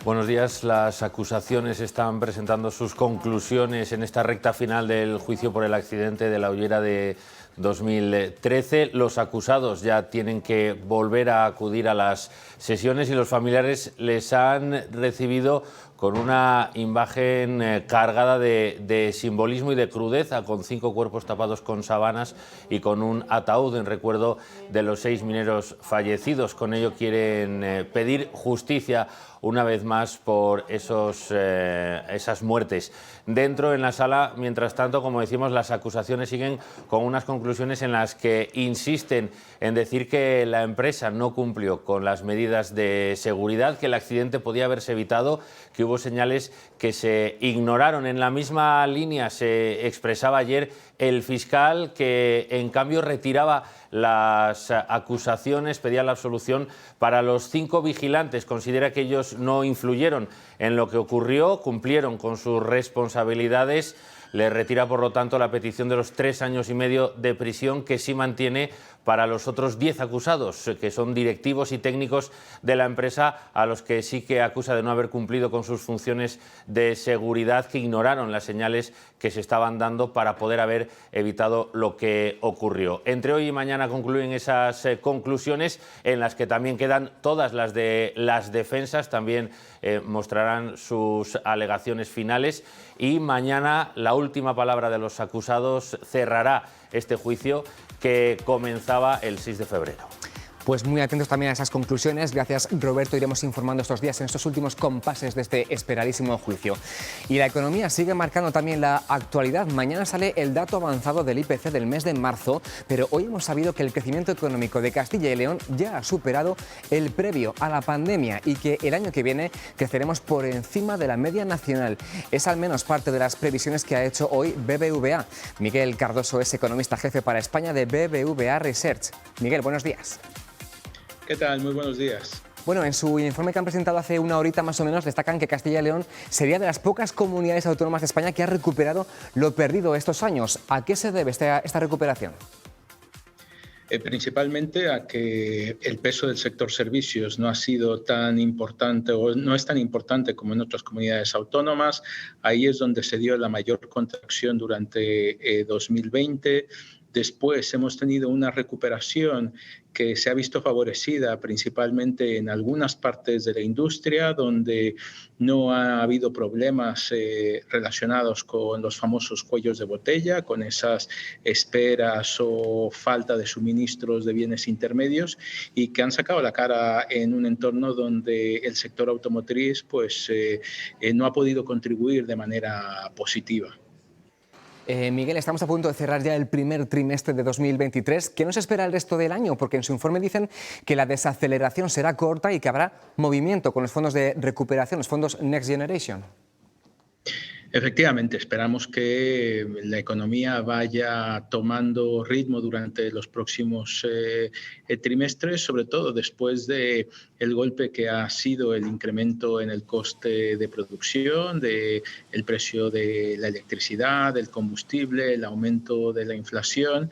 Buenos días. Las acusaciones están presentando sus conclusiones en esta recta final del juicio por el accidente de la Hoguera de 2013. Los acusados ya tienen que volver a acudir a las sesiones y los familiares les han recibido con una imagen cargada de simbolismo y de crudeza, con 5 cuerpos tapados con sábanas y con un ataúd en recuerdo de los 6 mineros fallecidos. Con ello quieren pedir justicia una vez más por esas muertes. Dentro, en la sala, mientras tanto, como decimos, las acusaciones siguen con unas conclusiones en las que insisten en decir que la empresa no cumplió con las medidas de seguridad, que el accidente podía haberse evitado, que hubo señales que se ignoraron. En la misma línea se expresaba ayer el fiscal, que en cambio retiraba las acusaciones, pedía la absolución para los 5 vigilantes. Considera que ellos no influyeron en lo que ocurrió, cumplieron con sus responsabilidades. Le retira, por lo tanto, la petición de los 3 años y medio de prisión, que sí mantiene para los otros 10 acusados, que son directivos y técnicos de la empresa, a los que sí que acusa de no haber cumplido con sus funciones de seguridad, que ignoraron las señales que se estaban dando para poder haber evitado lo que ocurrió. Entre hoy y mañana concluyen esas conclusiones, en las que también quedan todas las de las defensas, también mostrarán sus alegaciones finales, y mañana la última palabra de los acusados cerrará este juicio que comenzaba el 6 de febrero. Pues muy atentos también a esas conclusiones. Gracias, Roberto. Iremos informando estos días en estos últimos compases de este esperadísimo juicio. Y la economía sigue marcando también la actualidad. Mañana sale el dato avanzado del IPC del mes de marzo, pero hoy hemos sabido que el crecimiento económico de Castilla y León ya ha superado el previo a la pandemia y que el año que viene creceremos por encima de la media nacional. Es al menos parte de las previsiones que ha hecho hoy BBVA. Miguel Cardoso es economista jefe para España de BBVA Research. Miguel, buenos días. ¿Qué tal? Muy buenos días. Bueno, en su informe que han presentado hace una horita más o menos, destacan que Castilla y León sería de las pocas comunidades autónomas de España que ha recuperado lo perdido estos años. ¿A qué se debe esta recuperación? Principalmente a que el peso del sector servicios no ha sido tan importante o no es tan importante como en otras comunidades autónomas. Ahí es donde se dio la mayor contracción durante 2020. Después hemos tenido una recuperación que se ha visto favorecida principalmente en algunas partes de la industria, donde no ha habido problemas relacionados con los famosos cuellos de botella, con esas esperas o falta de suministros de bienes intermedios, y que han sacado la cara en un entorno donde el sector automotriz no ha podido contribuir de manera positiva. Miguel, estamos a punto de cerrar ya el primer trimestre de 2023. ¿Qué nos espera el resto del año? Porque en su informe dicen que la desaceleración será corta y que habrá movimiento con los fondos de recuperación, los fondos Next Generation. Efectivamente, esperamos que la economía vaya tomando ritmo durante los próximos trimestres, sobre todo después del golpe que ha sido el incremento en el coste de producción, del precio de la electricidad, del combustible, el aumento de la inflación.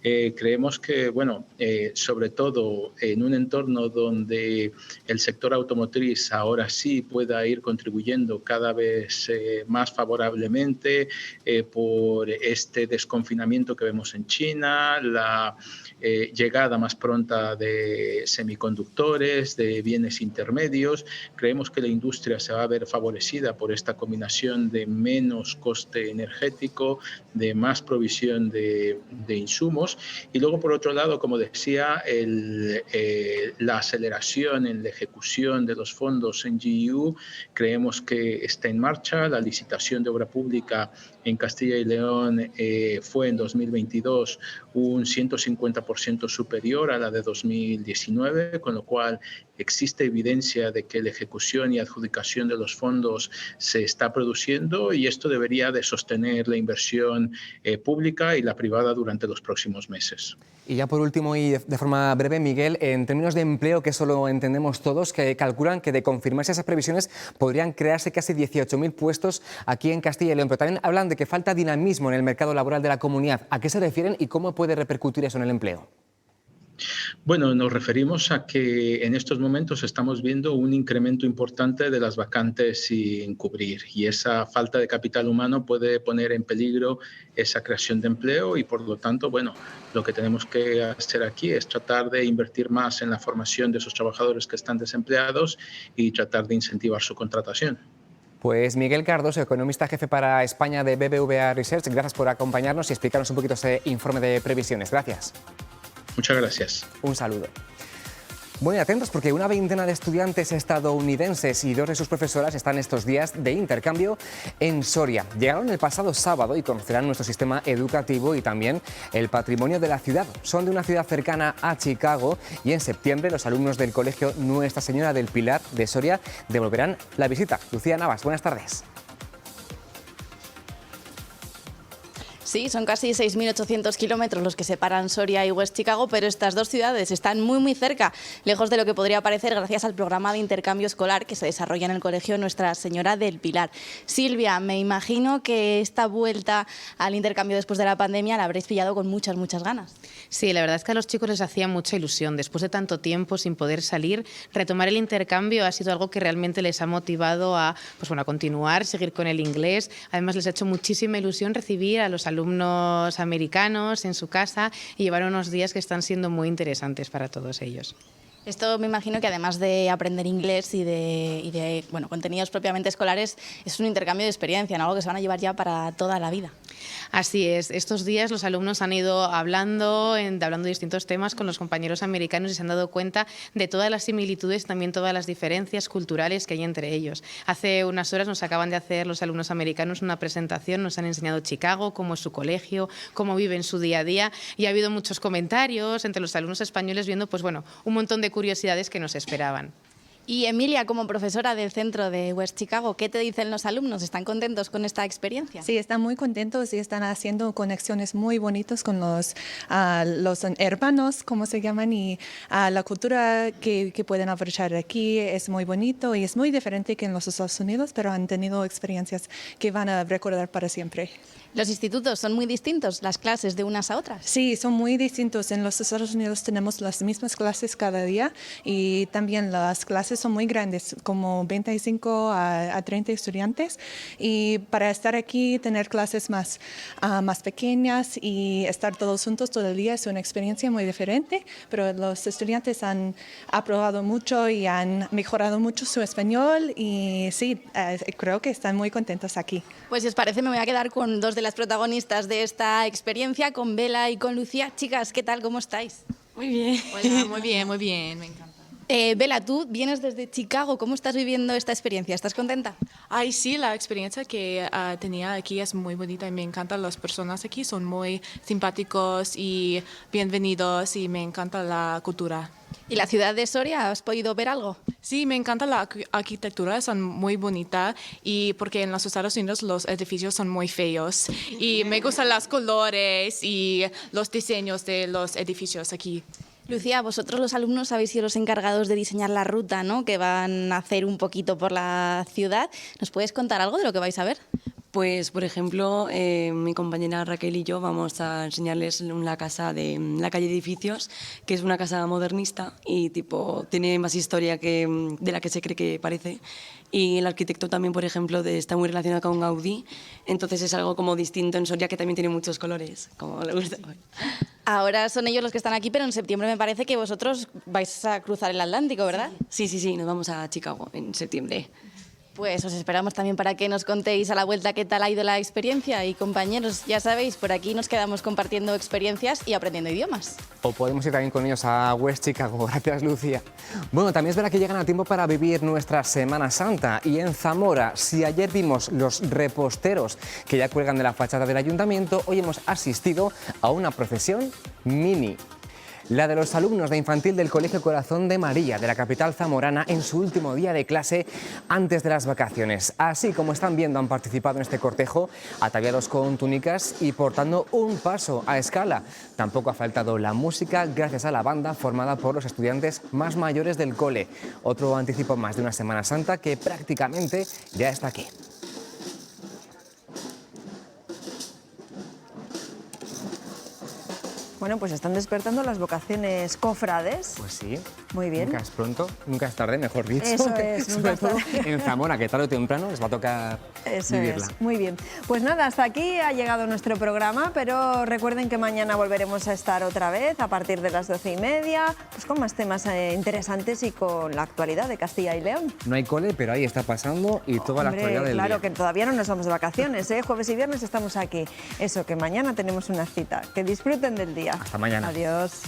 Creemos que, bueno, sobre todo en un entorno donde el sector automotriz ahora sí pueda ir contribuyendo cada vez más favorablemente por este desconfinamiento que vemos en China, la llegada más pronta de semiconductores, de bienes intermedios. Creemos que la industria se va a ver favorecida por esta combinación de menos coste energético, de más provisión de insumos. Y luego, por otro lado, como decía, la aceleración en la ejecución de los fondos en NGEU creemos que está en marcha. La licitación de obra pública en Castilla y León fue en 2022 un 150% superior a la de 2019, con lo cual existe evidencia de que la ejecución y adjudicación de los fondos se está produciendo, y esto debería de sostener la inversión pública y la privada durante los próximos meses. Y ya por último y de forma breve, Miguel, en términos de empleo, que eso lo entendemos todos, que calculan que de confirmarse esas previsiones podrían crearse casi 18.000 puestos aquí en Castilla y León, pero también hablan de que falta dinamismo en el mercado laboral de la comunidad. ¿A qué se refieren y cómo puede repercutir eso en el empleo? Bueno, nos referimos a que en estos momentos estamos viendo un incremento importante de las vacantes sin cubrir, y esa falta de capital humano puede poner en peligro esa creación de empleo, y por lo tanto, bueno, lo que tenemos que hacer aquí es tratar de invertir más en la formación de esos trabajadores que están desempleados y tratar de incentivar su contratación. Pues Miguel Cardoso, economista jefe para España de BBVA Research, gracias por acompañarnos y explicarnos un poquito ese informe de previsiones. Gracias. Muchas gracias. Un saludo. Bueno, y atentos porque una veintena de estudiantes estadounidenses y dos de sus profesoras están estos días de intercambio en Soria. Llegaron el pasado sábado y conocerán nuestro sistema educativo y también el patrimonio de la ciudad. Son de una ciudad cercana a Chicago y en septiembre los alumnos del colegio Nuestra Señora del Pilar de Soria devolverán la visita. Lucía Navas, buenas tardes. Sí, son casi 6.800 kilómetros los que separan Soria y West Chicago, pero estas dos ciudades están muy cerca, lejos de lo que podría parecer gracias al programa de intercambio escolar que se desarrolla en el colegio Nuestra Señora del Pilar. Silvia, me imagino que esta vuelta al intercambio después de la pandemia la habréis pillado con muchas ganas. Sí, la verdad es que a los chicos les hacía mucha ilusión. Después de tanto tiempo sin poder salir, retomar el intercambio ha sido algo que realmente les ha motivado a continuar, seguir con el inglés. Además, les ha hecho muchísima ilusión recibir a los alumnos americanos en su casa y llevar unos días que están siendo muy interesantes para todos ellos. Esto me imagino que además de aprender inglés y de contenidos propiamente escolares, es un intercambio de experiencia, ¿no? Algo que se van a llevar ya para toda la vida. Así es, estos días los alumnos han ido hablando de distintos temas con los compañeros americanos y se han dado cuenta de todas las similitudes, también todas las diferencias culturales que hay entre ellos. Hace unas horas nos acaban de hacer los alumnos americanos una presentación, nos han enseñado Chicago, cómo es su colegio, cómo viven su día a día, y ha habido muchos comentarios entre los alumnos españoles viendo un montón de curiosidades que nos esperaban. Y Emilia, como profesora del centro de West Chicago, ¿qué te dicen los alumnos? ¿Están contentos con esta experiencia? Sí, están muy contentos y están haciendo conexiones muy bonitas con los hermanos, como se llaman, y la cultura que pueden aprovechar aquí es muy bonito y es muy diferente que en los Estados Unidos, pero han tenido experiencias que van a recordar para siempre. ¿Los institutos son muy distintos, las clases de unas a otras? Sí, son muy distintos. En los Estados Unidos tenemos las mismas clases cada día y también las clases son muy grandes, como 25 a 30 estudiantes. Y para estar aquí, tener clases más pequeñas y estar todos juntos todo el día es una experiencia muy diferente, pero los estudiantes han aprobado mucho y han mejorado mucho su español y sí, creo que están muy contentos aquí. Pues si os parece, me voy a quedar con dos de las protagonistas de esta experiencia, con Bela y con Lucía. Chicas, ¿qué tal? ¿Cómo estáis? Muy bien. Hola, muy bien, me encanta. Bela, tú vienes desde Chicago, ¿cómo estás viviendo esta experiencia? ¿Estás contenta? Ay, sí, la experiencia que tenía aquí es muy bonita y me encantan las personas aquí, son muy simpáticos y bienvenidos y me encanta la cultura. ¿Y la ciudad de Soria, has podido ver algo? Sí, me encanta la arquitectura, son muy bonita y porque en los Estados Unidos los edificios son muy feos y me gustan los colores y los diseños de los edificios aquí. Lucía, vosotros los alumnos habéis sido los encargados de diseñar la ruta, ¿no?, que van a hacer un poquito por la ciudad. ¿Nos puedes contar algo de lo que vais a ver? Pues, por ejemplo, mi compañera Raquel y yo vamos a enseñarles la casa de la calle Edificios, que es una casa modernista y tiene más historia de la que se cree que parece. Y el arquitecto también, por ejemplo, está muy relacionado con Gaudí, entonces es algo como distinto en Soria, que también tiene muchos colores, como le gusta. Ahora son ellos los que están aquí, pero en septiembre me parece que vosotros vais a cruzar el Atlántico, ¿verdad? Sí, nos vamos a Chicago en septiembre. Pues os esperamos también para que nos contéis a la vuelta qué tal ha ido la experiencia. Y compañeros, ya sabéis, por aquí nos quedamos compartiendo experiencias y aprendiendo idiomas. O podemos ir también con ellos a West Chicago. Gracias, Lucía. Bueno, también es verdad que llegan a tiempo para vivir nuestra Semana Santa. Y en Zamora, si ayer vimos los reposteros que ya cuelgan de la fachada del ayuntamiento, hoy hemos asistido a una procesión mini. La de los alumnos de infantil del Colegio Corazón de María de la capital zamorana en su último día de clase antes de las vacaciones. Así como están viendo, han participado en este cortejo ataviados con túnicas y portando un paso a escala. Tampoco ha faltado la música gracias a la banda formada por los estudiantes más mayores del cole. Otro anticipo más de una Semana Santa que prácticamente ya está aquí. Bueno, pues están despertando las vocaciones cofrades. Pues sí. Muy bien. Nunca es pronto, nunca es tarde, mejor dicho. Eso es, nunca es tarde. En Zamora, que tarde o temprano les va a tocar vivirla. Muy bien. Pues nada, hasta aquí ha llegado nuestro programa, pero recuerden que mañana volveremos a estar otra vez a partir de las 12:30, pues con más temas interesantes y con la actualidad de Castilla y León. No hay cole, pero ahí está pasando y toda la actualidad del claro día. Que todavía no nos vamos de vacaciones, ¿eh? Jueves y viernes estamos aquí. Eso, que mañana tenemos una cita. Que disfruten del día. Hasta mañana. Adiós.